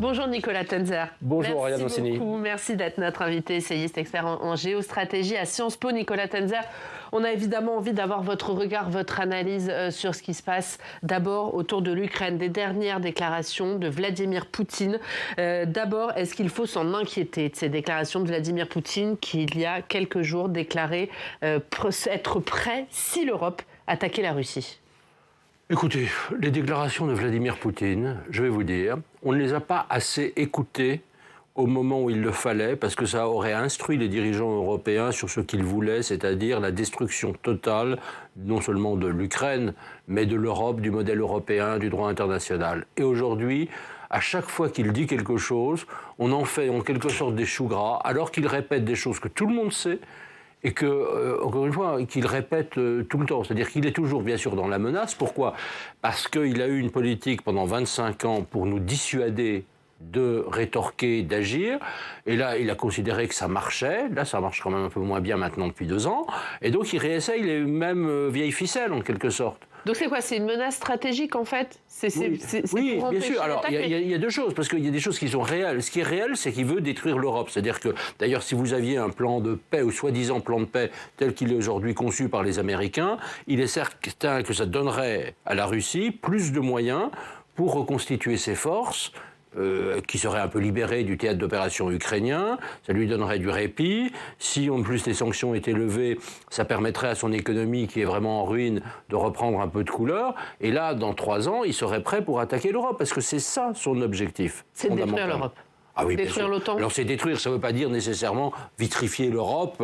Bonjour Nicolas Tenzer. Bonjour Ariane Mancini. Merci d'être notre invité, essayiste expert en géostratégie à Sciences Po. Nicolas Tenzer, on a évidemment envie d'avoir votre regard, votre analyse sur ce qui se passe d'abord autour de l'Ukraine, des dernières déclarations de Vladimir Poutine. D'abord, est-ce qu'il faut s'en inquiéter de ces déclarations de Vladimir Poutine qui, il y a quelques jours, déclarait être prêt si l'Europe attaquait la Russie? Écoutez, les déclarations de Vladimir Poutine, je vais vous dire, on ne les a pas assez écoutées au moment où il le fallait, parce que ça aurait instruit les dirigeants européens sur ce qu'ils voulaient, c'est-à-dire la destruction totale, non seulement de l'Ukraine, mais de l'Europe, du modèle européen, du droit international. Et aujourd'hui, à chaque fois qu'il dit quelque chose, on en fait en quelque sorte des choux gras, alors qu'il répète des choses que tout le monde sait, et que, encore une fois, qu'il répète tout le temps. C'est-à-dire qu'il est toujours, bien sûr, dans la menace. Pourquoi ? Parce qu'il a eu une politique pendant 25 ans pour nous dissuader de rétorquer, d'agir. Et là, il a considéré que ça marchait. Là, ça marche quand même un peu moins bien maintenant depuis 2 ans. Et donc, il réessaye les mêmes vieilles ficelles, en quelque sorte. Donc c'est quoi? C'est une menace stratégique en fait? Oui, bien sûr. Alors il y a 2 choses, parce qu'il y a des choses qui sont réelles. Ce qui est réel, c'est qu'il veut détruire l'Europe. C'est-à-dire que, d'ailleurs, si vous aviez un plan de paix, ou soi-disant plan de paix, tel qu'il est aujourd'hui conçu par les Américains, il est certain que ça donnerait à la Russie plus de moyens pour reconstituer ses forces, qui serait un peu libéré du théâtre d'opération ukrainien, ça lui donnerait du répit. Si en plus les sanctions étaient levées, ça permettrait à son économie, qui est vraiment en ruine, de reprendre un peu de couleur. Et là, dans 3 ans, il serait prêt pour attaquer l'Europe, parce que c'est ça son objectif. C'est de détruire l'Europe. Ah oui, détruire l'OTAN. Alors c'est détruire, ça ne veut pas dire nécessairement vitrifier l'Europe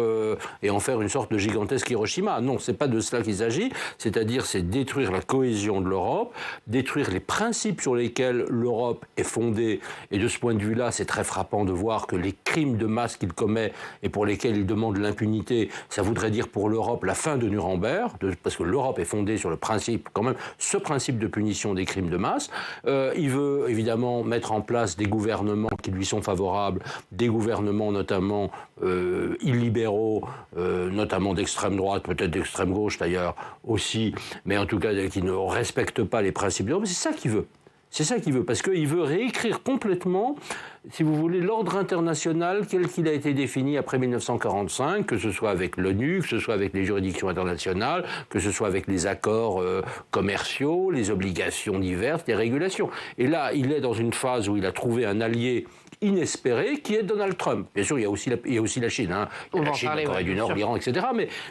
et en faire une sorte de gigantesque Hiroshima. Non, c'est pas de cela qu'il s'agit. C'est-à-dire, c'est détruire la cohésion de l'Europe, détruire les principes sur lesquels l'Europe est fondée. Et de ce point de vue-là, c'est très frappant de voir que les crimes de masse qu'il commet et pour lesquels il demande l'impunité, ça voudrait dire pour l'Europe la fin de Nuremberg, parce que l'Europe est fondée sur le principe, quand même, ce principe de punition des crimes de masse. Il veut évidemment mettre en place des gouvernements qui lui sont favorables, des gouvernements notamment illibéraux, notamment d'extrême droite, peut-être d'extrême gauche d'ailleurs aussi, mais en tout cas qui ne respectent pas les principes de l'Europe. C'est ça qu'il veut. C'est ça qu'il veut, parce qu'il veut réécrire complètement, si vous voulez, l'ordre international tel qu'il a été défini après 1945, que ce soit avec l'ONU, que ce soit avec les juridictions internationales, que ce soit avec les accords commerciaux, les obligations diverses, les régulations. Et là, il est dans une phase où il a trouvé un allié inespéré, qui est Donald Trump. Bien sûr, il y a aussi la Chine, hein. La Chine, la Corée du Nord, l'Iran, etc.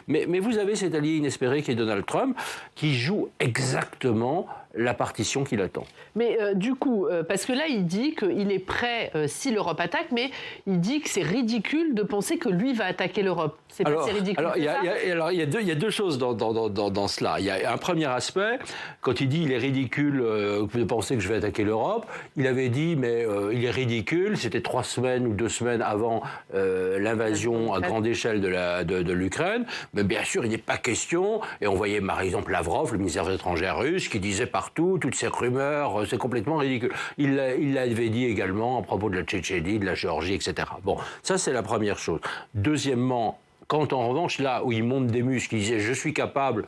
Mais vous avez cet allié inespéré qui est Donald Trump, qui joue exactement la partition qu'il attend. Mais du coup, parce que là, il dit qu'il est prêt si l'Europe attaque, mais il dit que c'est ridicule de penser que lui va attaquer l'Europe. C'est pas si ridicule que ça. Il y a 2 choses dans cela. Il y a un premier aspect, quand il dit il est ridicule de penser que je vais attaquer l'Europe, il avait dit, mais il est ridicule, c'était 3 semaines ou 2 semaines avant l'invasion à grande échelle de l'Ukraine, mais bien sûr, il n'est pas question, et on voyait par exemple Lavrov, le ministère des étrangères russe, qui disait partout, toutes ces rumeurs, c'est complètement ridicule. Il l'avait dit également à propos de la Tchétchénie, de la Géorgie, etc. Bon, ça c'est la première chose. Deuxièmement, quand en revanche, là où il monte des muscles, il disait « je suis capable,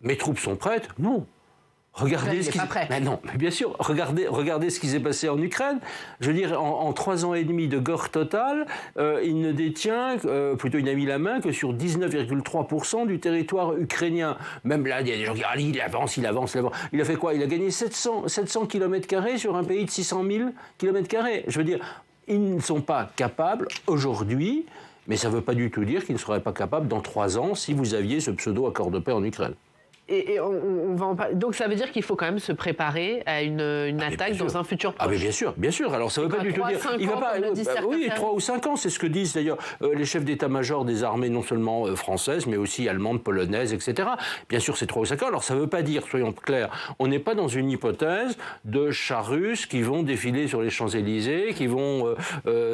mes troupes sont prêtes », non. Regardez ce qui... Mais non, mais bien sûr, regardez ce qui s'est passé en Ukraine. Je veux dire, en 3 ans et demi de gore total, il ne détient, plutôt il n'a mis la main que sur 19,3% du territoire ukrainien. Même là, il y a des gens qui disent il avance. Il a fait quoi? Il a gagné 700 km² sur un pays de 600 000 km². Je veux dire, ils ne sont pas capables aujourd'hui, mais ça ne veut pas du tout dire qu'ils ne seraient pas capables dans 3 ans si vous aviez ce pseudo-accord de paix en Ukraine. Et on va en parler. Donc ça veut dire qu'il faut quand même se préparer à une attaque dans un futur proche. Ah mais bien sûr. Alors ça ne veut pas du tout dire... Il va pas, oui, 3 ou 5 ans, c'est ce que disent d'ailleurs les chefs d'état-major des armées, non seulement françaises, mais aussi allemandes, polonaises, etc. Bien sûr, c'est 3 ou 5 ans. Alors ça ne veut pas dire, soyons clairs, on n'est pas dans une hypothèse de chars russes qui vont défiler sur les Champs-Élysées, qui vont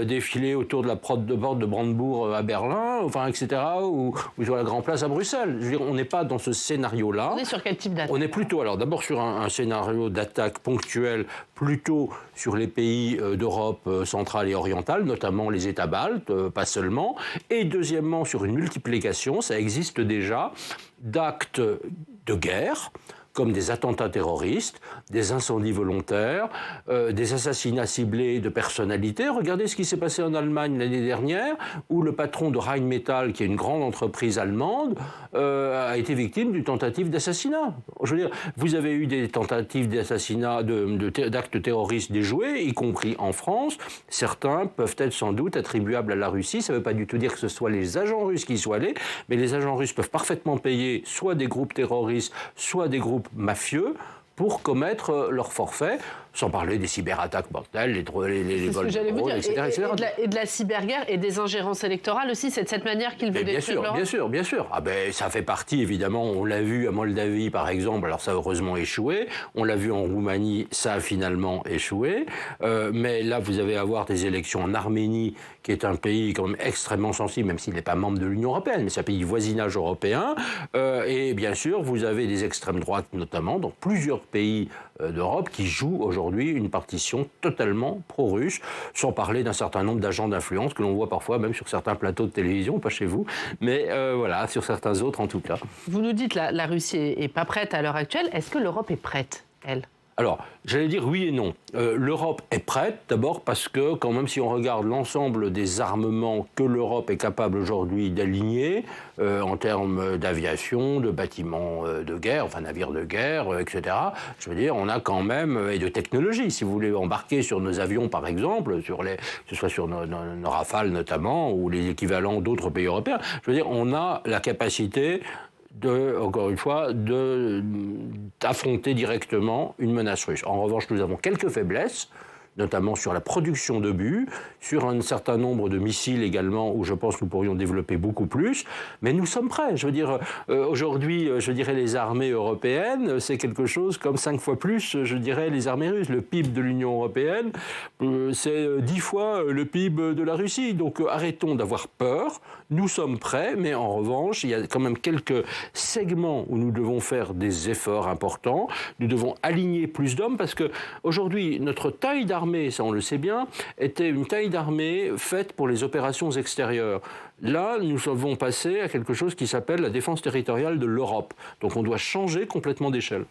défiler autour de la porte de Brandebourg à Berlin, enfin, etc., ou sur la Grand Place à Bruxelles. Je veux dire, on n'est pas dans ce scénario-là. On est sur quel type d'attaque? On est plutôt, alors d'abord sur un scénario d'attaque ponctuelle, plutôt sur les pays d'Europe centrale et orientale, notamment les États baltes, pas seulement, et deuxièmement sur une multiplication, ça existe déjà, d'actes de guerre comme des attentats terroristes, des incendies volontaires, des assassinats ciblés de personnalités. Regardez ce qui s'est passé en Allemagne l'année dernière, où le patron de Rheinmetall, qui est une grande entreprise allemande, a été victime d'une tentative d'assassinat. Je veux dire, vous avez eu des tentatives d'assassinat, d'actes terroristes déjoués, y compris en France. Certains peuvent être sans doute attribuables à la Russie. Ça ne veut pas du tout dire que ce soit les agents russes qui y soient allés, mais les agents russes peuvent parfaitement payer soit des groupes terroristes, soit des groupes mafieux pour commettre leur forfait, sans parler des cyberattaques mortelles, les vols de drone, etc. Et de la cyberguerre et des ingérences électorales aussi, c'est de cette manière qu'ils veulent détruire l'Europe. Bien sûr. Ah ben, ça fait partie, évidemment, on l'a vu à Moldavie, par exemple, alors ça a heureusement échoué, on l'a vu en Roumanie, ça a finalement échoué, mais là, vous allez avoir des élections en Arménie, qui est un pays quand même extrêmement sensible, même s'il n'est pas membre de l'Union européenne, mais c'est un pays du voisinage européen, et bien sûr, vous avez des extrêmes droites, notamment, dans plusieurs pays d'Europe, qui jouent aujourd'hui une partition totalement pro-russe, sans parler d'un certain nombre d'agents d'influence que l'on voit parfois même sur certains plateaux de télévision, pas chez vous, mais voilà, sur certains autres en tout cas. Vous nous dites que la Russie n'est pas prête à l'heure actuelle. Est-ce que l'Europe est prête, elle ? Alors, j'allais dire oui et non. L'Europe est prête, d'abord parce que, quand même, si on regarde l'ensemble des armements que l'Europe est capable aujourd'hui d'aligner, en termes d'aviation, de bâtiments de guerre, enfin navires de guerre, etc., je veux dire, on a quand même, et de technologie, si vous voulez embarquer sur nos avions, par exemple, que ce soit sur nos Rafales notamment, ou les équivalents d'autres pays européens, je veux dire, on a la capacité encore une fois, d'affronter directement une menace russe. En revanche, nous avons quelques faiblesses, notamment sur la production d'obus, sur un certain nombre de missiles également, où je pense que nous pourrions développer beaucoup plus, mais nous sommes prêts. Je veux dire, aujourd'hui, je dirais les armées européennes, c'est quelque chose comme 5 fois plus, je dirais, les armées russes. Le PIB de l'Union européenne, c'est 10 fois le PIB de la Russie. Donc arrêtons d'avoir peur, nous sommes prêts, mais en revanche, il y a quand même quelques segments où nous devons faire des efforts importants, nous devons aligner plus d'hommes, parce qu'aujourd'hui, notre taille d'armée, ça on le sait bien, était une taille d'armée faite pour les opérations extérieures. Là, nous avons passé à quelque chose qui s'appelle la défense territoriale de l'Europe. Donc on doit changer complètement d'échelle.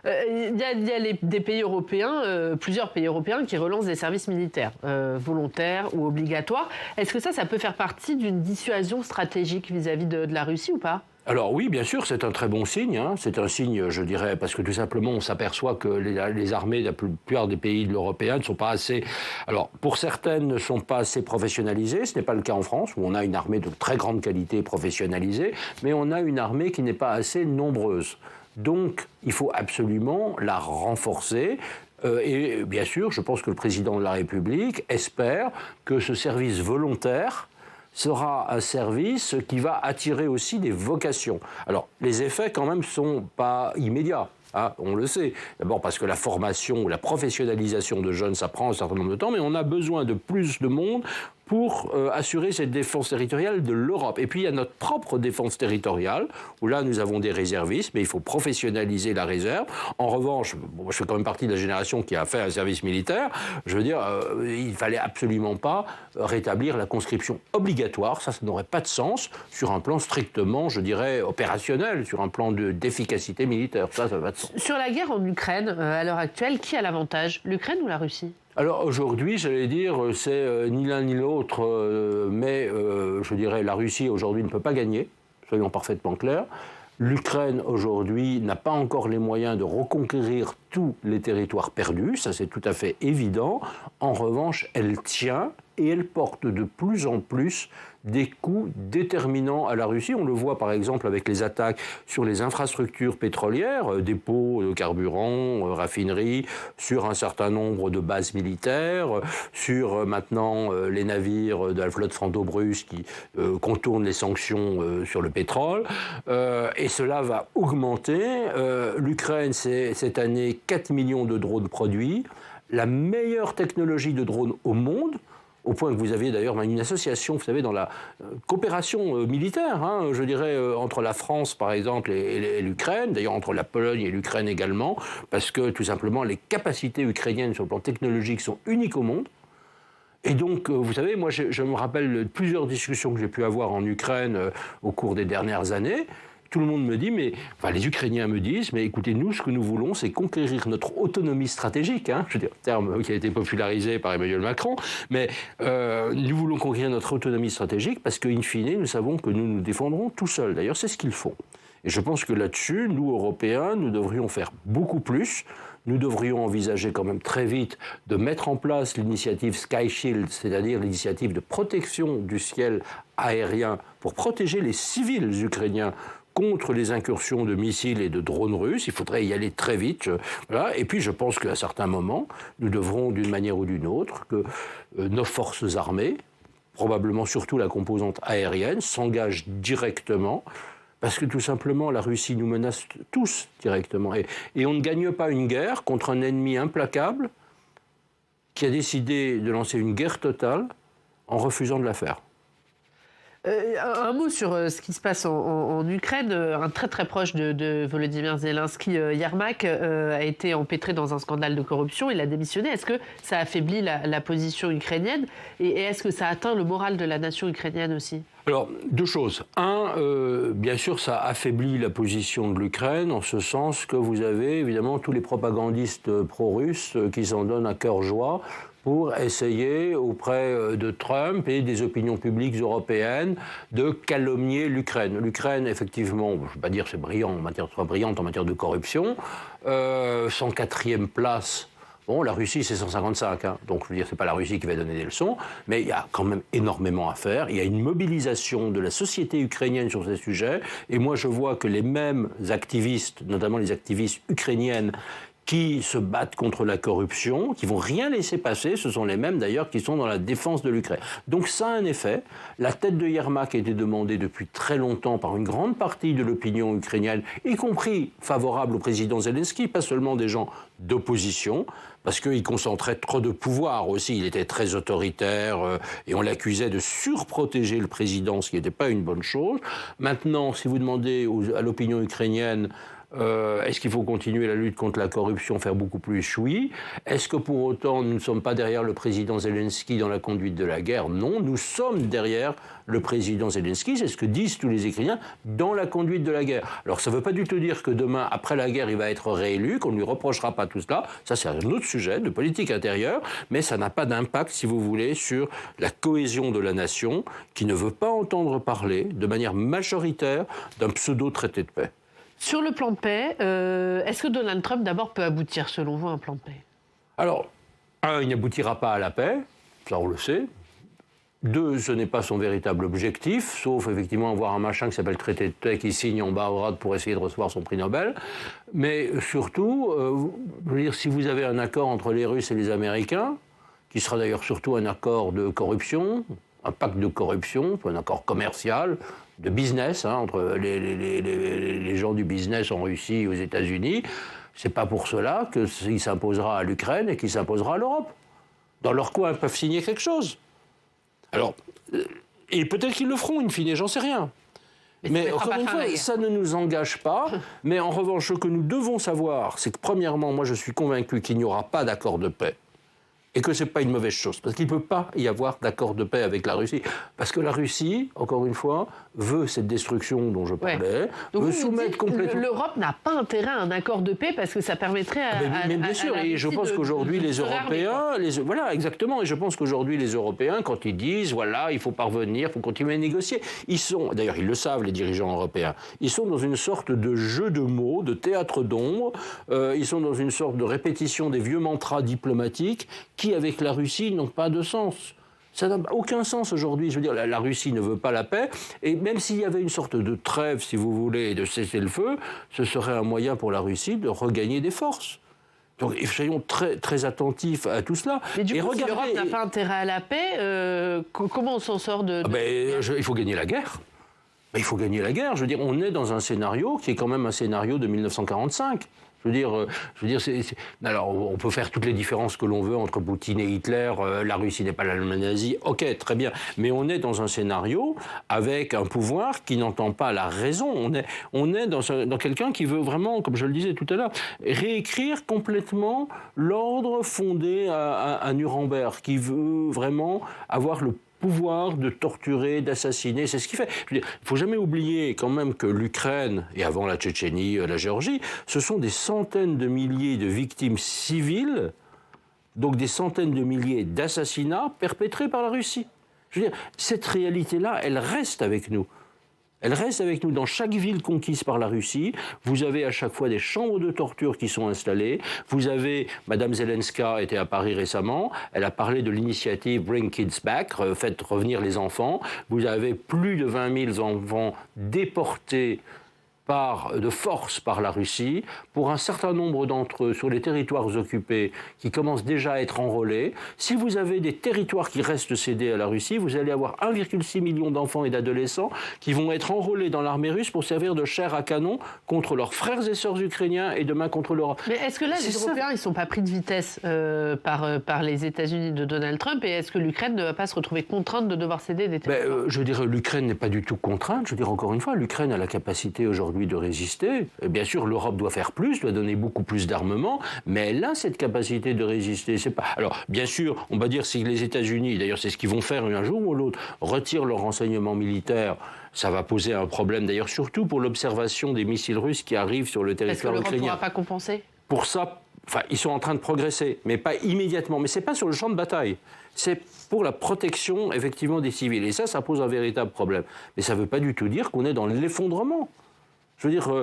Il y a des pays européens, plusieurs pays européens qui relancent des services militaires, volontaires ou obligatoires. Est-ce que ça peut faire partie d'une dissuasion stratégique vis-à-vis de la Russie ou pas ? Alors oui, bien sûr, c'est un très bon signe. C'est un signe, je dirais, parce que tout simplement, on s'aperçoit que les armées de la plupart des pays de l'Européen ne sont pas assez... Alors, pour certaines, ne sont pas assez professionnalisées. Ce n'est pas le cas en France, où on a une armée de très grande qualité professionnalisée, mais on a une armée qui n'est pas assez nombreuse. Donc, il faut absolument la renforcer. Et bien sûr, je pense que le président de la République espère que ce service volontaire sera un service qui va attirer aussi des vocations. Alors, les effets, quand même, ne sont pas immédiats. On le sait. D'abord parce que la formation ou la professionnalisation de jeunes, ça prend un certain nombre de temps, mais on a besoin de plus de monde pour assurer cette défense territoriale de l'Europe. Et puis il y a notre propre défense territoriale, où là nous avons des réservistes, mais il faut professionnaliser la réserve. En revanche, je fais quand même partie de la génération qui a fait un service militaire, je veux dire, il ne fallait absolument pas rétablir la conscription obligatoire, ça n'aurait pas de sens sur un plan strictement, je dirais, opérationnel, sur un plan d'efficacité militaire, ça n'a pas de sens. Sur la guerre en Ukraine, à l'heure actuelle, qui a l'avantage, l'Ukraine ou la Russie ? Alors aujourd'hui, j'allais dire, c'est ni l'un ni l'autre, mais je dirais la Russie aujourd'hui ne peut pas gagner, soyons parfaitement clairs. L'Ukraine aujourd'hui n'a pas encore les moyens de reconquérir tous les territoires perdus, ça c'est tout à fait évident. En revanche, elle tient et elle porte de plus en plus des coups déterminants à la Russie. On le voit par exemple avec les attaques sur les infrastructures pétrolières, dépôts de carburant, raffineries, sur un certain nombre de bases militaires, sur maintenant les navires de la flotte franco-russe qui contournent les sanctions sur le pétrole. Et cela va augmenter. L'Ukraine, c'est cette année 4 millions de drones produits, la meilleure technologie de drones au monde, au point que vous aviez d'ailleurs une association, vous savez, dans la coopération militaire, je dirais, entre la France, par exemple, et l'Ukraine, d'ailleurs entre la Pologne et l'Ukraine également, parce que, tout simplement, les capacités ukrainiennes sur le plan technologique sont uniques au monde. Et donc, vous savez, moi, je me rappelle de plusieurs discussions que j'ai pu avoir en Ukraine au cours des dernières années, tout le monde me dit, les Ukrainiens me disent, mais écoutez, nous, ce que nous voulons, c'est conquérir notre autonomie stratégique, hein, je veux dire, terme qui a été popularisé par Emmanuel Macron, mais nous voulons conquérir notre autonomie stratégique parce qu'in fine, nous savons que nous nous défendrons tout seuls. D'ailleurs, c'est ce qu'ils font. Et je pense que là-dessus, nous, Européens, nous devrions faire beaucoup plus. Nous devrions envisager quand même très vite de mettre en place l'initiative Sky Shield, c'est-à-dire l'initiative de protection du ciel aérien pour protéger les civils ukrainiens contre les incursions de missiles et de drones russes. Il faudrait y aller très vite. Voilà. Et puis je pense qu'à certains moments, nous devrons d'une manière ou d'une autre que nos forces armées, probablement surtout la composante aérienne, s'engagent directement. Parce que tout simplement, la Russie nous menace tous directement. Et on ne gagne pas une guerre contre un ennemi implacable qui a décidé de lancer une guerre totale en refusant de la faire. Un mot sur ce qui se passe en Ukraine. Un très très proche de Volodymyr Zelensky, Yermak, a été empêtré dans un scandale de corruption. Il a démissionné. Est-ce que ça affaiblit la position ukrainienne et est-ce que ça atteint le moral de la nation ukrainienne aussi ? Alors, deux choses. Bien sûr, ça affaiblit la position de l'Ukraine, en ce sens que vous avez évidemment tous les propagandistes pro-russes qui s'en donnent à cœur joie pour essayer auprès de Trump et des opinions publiques européennes de calomnier l'Ukraine. L'Ukraine, effectivement, je ne vais pas dire c'est brillant brillante en matière de corruption, 104e place. Bon, la Russie, c'est 155, hein. Donc je veux dire, c'est pas la Russie qui va donner des leçons, mais il y a quand même énormément à faire. Il y a une mobilisation de la société ukrainienne sur ces sujets, et moi je vois que les mêmes activistes, notamment les activistes ukrainiennes, qui se battent contre la corruption, qui vont rien laisser passer, ce sont les mêmes d'ailleurs qui sont dans la défense de l'Ukraine. Donc ça a un effet. La tête de Yermak a été demandée depuis très longtemps par une grande partie de l'opinion ukrainienne, y compris favorable au président Zelensky, pas seulement des gens d'opposition, parce qu'il concentrait trop de pouvoir aussi, il était très autoritaire et on l'accusait de surprotéger le président, ce qui n'était pas une bonne chose. Maintenant, si vous demandez à l'opinion ukrainienne est-ce qu'il faut continuer la lutte contre la corruption, faire beaucoup plus? Oui. Est-ce que pour autant nous ne sommes pas derrière le président Zelensky dans la conduite de la guerre? Non, nous sommes derrière le président Zelensky, c'est ce que disent tous les Ukrainiens, dans la conduite de la guerre. Alors ça ne veut pas du tout dire que demain, après la guerre, il va être réélu, qu'on ne lui reprochera pas tout cela. Ça, c'est un autre sujet de politique intérieure, mais ça n'a pas d'impact, si vous voulez, sur la cohésion de la nation, qui ne veut pas entendre parler de manière majoritaire d'un pseudo-traité de paix. Sur le plan de paix, est-ce que Donald Trump, d'abord, peut aboutir, selon vous, à un plan de paix? Alors, il n'aboutira pas à la paix, ça on le sait. 2, ce n'est pas son véritable objectif, sauf effectivement avoir un machin qui s'appelle traité de paix qui signe en bas pour essayer de recevoir son prix Nobel. Mais surtout, je veux dire, si vous avez un accord entre les Russes et les Américains, qui sera d'ailleurs surtout un accord de corruption, un pacte de corruption, un accord commercial, de business, hein, entre les gens du business en Russie et aux États-Unis, c'est pas pour cela qu'il s'imposera à l'Ukraine et qu'il s'imposera à l'Europe. Dans leur coin, ils peuvent signer quelque chose. Alors, et peut-être qu'ils le feront, in fine, j'en sais rien. Mais encore une fois, ça ne nous engage pas. Mais en revanche, ce que nous devons savoir, c'est que premièrement, moi je suis convaincu qu'il n'y aura pas d'accord de paix. Et que ce n'est pas une mauvaise chose, parce qu'il ne peut pas y avoir d'accord de paix avec la Russie. Parce que la Russie, encore une fois, veut cette destruction dont je parlais, veut soumettre complètement... L'Europe n'a pas intérêt à un accord de paix, parce que ça permettrait à mais bien sûr, et je pense qu'aujourd'hui, les Européens... Voilà, exactement, et je pense qu'aujourd'hui, les Européens, quand ils disent, voilà, il faut parvenir, il faut continuer à négocier, ils sont, d'ailleurs, ils le savent, les dirigeants européens, ils sont dans une sorte de jeu de mots, de théâtre d'ombre, ils sont dans une sorte de répétition des vieux mantras diplomatiques, qui, avec la Russie, n'ont pas de sens. Ça n'a aucun sens aujourd'hui. Je veux dire, la Russie ne veut pas la paix. Et même s'il y avait une sorte de trêve, si vous voulez, de cesser le feu, ce serait un moyen pour la Russie de regagner des forces. Donc, soyons très, très attentifs à tout cela. Mais du coup, si l'Europe n'a pas intérêt à la paix, comment on s'en sort de... Il faut gagner la guerre. Il faut gagner la guerre. Je veux dire, on est dans un scénario qui est quand même un scénario de 1945. Je veux dire, alors on peut faire toutes les différences que l'on veut entre Poutine et Hitler, la Russie n'est pas l'Allemagne nazie, ok, très bien, mais on est dans un scénario avec un pouvoir qui n'entend pas la raison, on est dans quelqu'un qui veut vraiment, comme je le disais tout à l'heure, réécrire complètement l'ordre fondé à Nuremberg, qui veut vraiment avoir le pouvoir de torturer, d'assassiner, c'est ce qu'il fait. Il ne faut jamais oublier quand même que l'Ukraine, et avant la Tchétchénie, la Géorgie, ce sont des centaines de milliers de victimes civiles, donc des centaines de milliers d'assassinats perpétrés par la Russie. Je veux dire, cette réalité-là, elle reste avec nous. Elle reste avec nous dans chaque ville conquise par la Russie. Vous avez à chaque fois des chambres de torture qui sont installées. Vous avez, Madame Zelenska était à Paris récemment, elle a parlé de l'initiative Bring Kids Back, faites revenir les enfants. Vous avez plus de 20 000 enfants déportés de force par la Russie, pour un certain nombre d'entre eux sur les territoires occupés qui commencent déjà à être enrôlés. Si vous avez des territoires qui restent cédés à la Russie, vous allez avoir 1,6 million d'enfants et d'adolescents qui vont être enrôlés dans l'armée russe pour servir de chair à canon contre leurs frères et sœurs ukrainiens et demain contre l'Europe. Mais est-ce que là, les Européens, ils ne sont pas pris de vitesse par les États-Unis de Donald Trump, et est-ce que l'Ukraine ne va pas se retrouver contrainte de devoir céder des territoires? Je dirais l'Ukraine n'est pas du tout contrainte. Je veux dire encore une fois, l'Ukraine a la capacité aujourd'hui de résister. Et bien sûr, l'Europe doit faire plus, doit donner beaucoup plus d'armement, mais elle a cette capacité de résister. C'est pas... Alors, bien sûr, on va dire si les États-Unis, d'ailleurs c'est ce qu'ils vont faire un jour ou l'autre, retirent leurs renseignements militaires, ça va poser un problème, d'ailleurs surtout pour l'observation des missiles russes qui arrivent sur le territoire ukrainien. Est-ce que l'Europe ne pourra pas compenser? Pour ça, ils sont en train de progresser, mais pas immédiatement. Mais ce n'est pas sur le champ de bataille. C'est pour la protection, effectivement, des civils. Et ça pose un véritable problème. Mais ça ne veut pas du tout dire qu'on est dans l'effondrement. Je veux dire,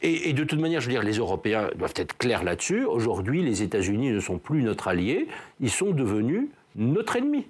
et de toute manière, je veux dire, les Européens doivent être clairs là-dessus. Aujourd'hui, les États-Unis ne sont plus notre allié, ils sont devenus notre ennemi.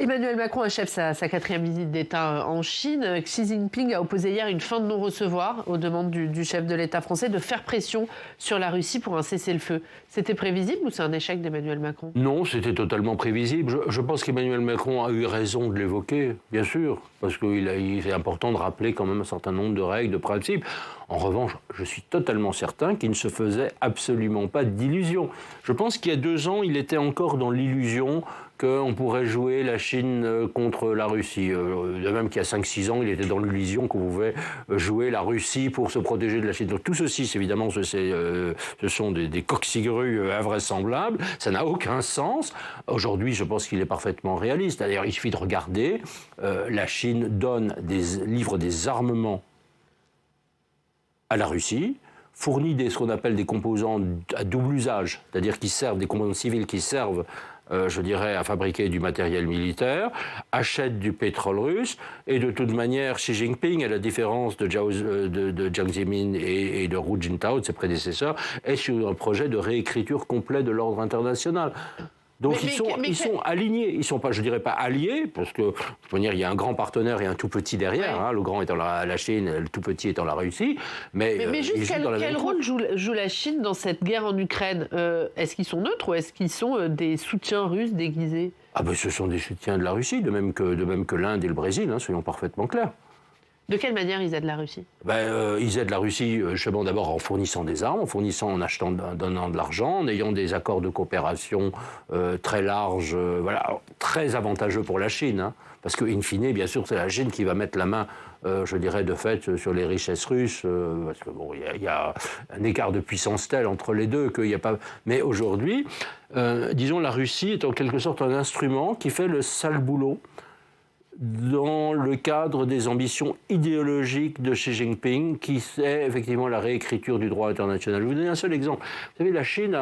Emmanuel Macron achève sa 4e visite d'État en Chine. Xi Jinping a opposé hier une fin de non-recevoir aux demandes du chef de l'État français de faire pression sur la Russie pour un cessez-le-feu. C'était prévisible ou c'est un échec d'Emmanuel Macron? Non, c'était totalement prévisible. Je pense qu'Emmanuel Macron a eu raison de l'évoquer, bien sûr, parce qu'il est important de rappeler quand même un certain nombre de règles, de principes. En revanche, je suis totalement certain qu'il ne se faisait absolument pas d'illusions. Je pense qu'il y a 2 ans, il était encore dans l'illusion qu'on pourrait jouer la Chine contre la Russie. De même qu'il y a 5-6 ans, il était dans l'illusion qu'on pouvait jouer la Russie pour se protéger de la Chine. Donc tout ceci, évidemment, ce sont des coqs-cigrues invraisemblables. Ça n'a aucun sens. Aujourd'hui, je pense qu'il est parfaitement réaliste. D'ailleurs, il suffit de regarder. La Chine livre des armements à la Russie, fournit ce qu'on appelle des composants à double usage, c'est-à-dire qui servent, des composants civils qui servent, je dirais, à fabriquer du matériel militaire, achète du pétrole russe, et de toute manière, Xi Jinping, à la différence de Jiang Zemin et de Hu Jintao, de ses prédécesseurs, est sur un projet de réécriture complet de l'ordre international. Donc ils sont alignés, ils ne sont pas, je dirais pas alliés, parce que je veux dire, il y a un grand partenaire et un tout petit derrière, ouais. Le grand étant la Chine, le tout petit étant la Russie. Mais juste quel rôle joue la Chine dans cette guerre en Ukraine? Est-ce qu'ils sont neutres ou est-ce qu'ils sont des soutiens russes déguisés? Ce sont des soutiens de la Russie, de même que l'Inde et le Brésil, soyons parfaitement clairs. De quelle manière ils aident la Russie? Ils aident la Russie, justement, d'abord en fournissant des armes, en achetant, donnant de l'argent, en ayant des accords de coopération très larges, très avantageux pour la Chine. Parce qu'in fine, bien sûr, c'est la Chine qui va mettre la main, je dirais, de fait, sur les richesses russes. Parce que il y a un écart de puissance tel entre les deux qu'il n'y a pas... Mais aujourd'hui, disons, la Russie est en quelque sorte un instrument qui fait le sale boulot dans le cadre des ambitions idéologiques de Xi Jinping, qui est effectivement la réécriture du droit international. Je vais vous donner un seul exemple. Vous savez, la Chine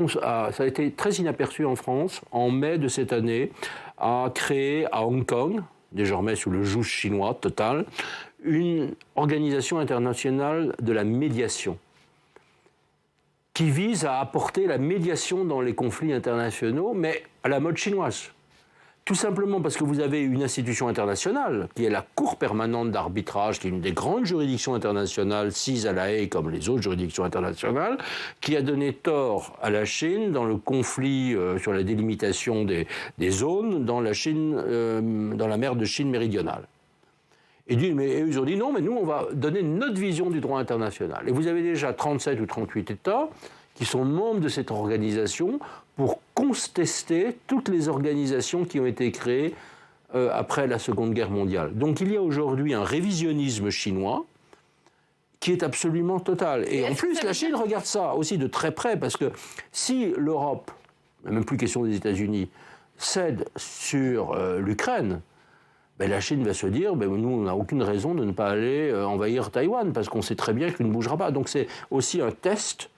ça a été très inaperçu en France, en mai de cette année, a créé à Hong Kong, désormais sous le joug chinois total, une organisation internationale de la médiation, qui vise à apporter la médiation dans les conflits internationaux, mais à la mode chinoise. Tout simplement parce que vous avez une institution internationale, qui est la Cour permanente d'arbitrage, qui est une des grandes juridictions internationales, sises à La Haye comme les autres juridictions internationales, qui a donné tort à la Chine dans le conflit sur la délimitation des zones dans la mer de Chine méridionale. Et ils ont dit non, mais nous, on va donner notre vision du droit international. Et vous avez déjà 37 ou 38 États qui sont membres de cette organisation pour contester toutes les organisations qui ont été créées après la Seconde Guerre mondiale. Donc il y a aujourd'hui un révisionnisme chinois qui est absolument total. Et en plus, la Chine regarde ça aussi de très près, parce que si l'Europe, même plus question des États-Unis, cède sur l'Ukraine, ben, la Chine va se dire, ben, nous, on n'a aucune raison de ne pas aller envahir Taïwan, parce qu'on sait très bien qu'il ne bougera pas. Donc c'est aussi un test,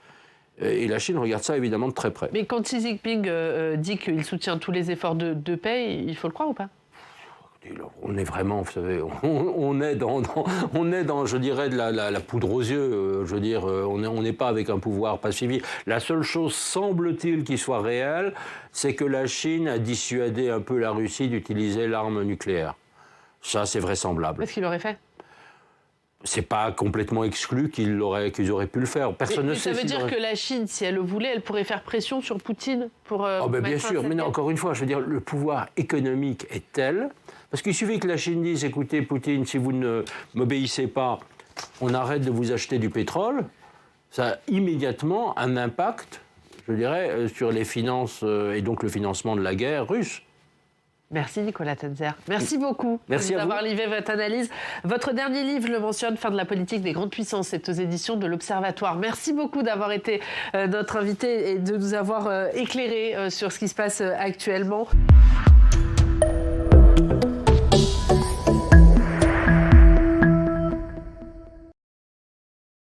et la Chine regarde ça évidemment de très près. Mais quand Xi Jinping dit qu'il soutient tous les efforts de paix, il faut le croire ou pas ? On est vraiment, vous savez, on est dans, je dirais, de la poudre aux yeux. Je veux dire, on n'est pas avec un pouvoir pacifique. La seule chose, semble-t-il, qui soit réelle, c'est que la Chine a dissuadé un peu la Russie d'utiliser l'arme nucléaire. Ça, c'est vraisemblable. Est-ce qu'il l'aurait fait ? C'est pas complètement exclu qu'ils auraient pu le faire. Personne ne sait. Ça veut dire que la Chine, si elle le voulait, elle pourrait faire pression sur Poutine pour. Bien sûr, mais non, encore une fois, je veux dire, le pouvoir économique est tel. Parce qu'il suffit que la Chine dise, écoutez, Poutine, si vous ne m'obéissez pas, on arrête de vous acheter du pétrole. Ça a immédiatement un impact, je dirais, sur les finances et donc le financement de la guerre russe. Merci Nicolas Tenzer. Merci beaucoup d'avoir livré votre analyse. Votre dernier livre le mentionne, Fin de la politique des grandes puissances. C'est aux éditions de l'Observatoire. Merci beaucoup d'avoir été notre invité et de nous avoir éclairé sur ce qui se passe actuellement.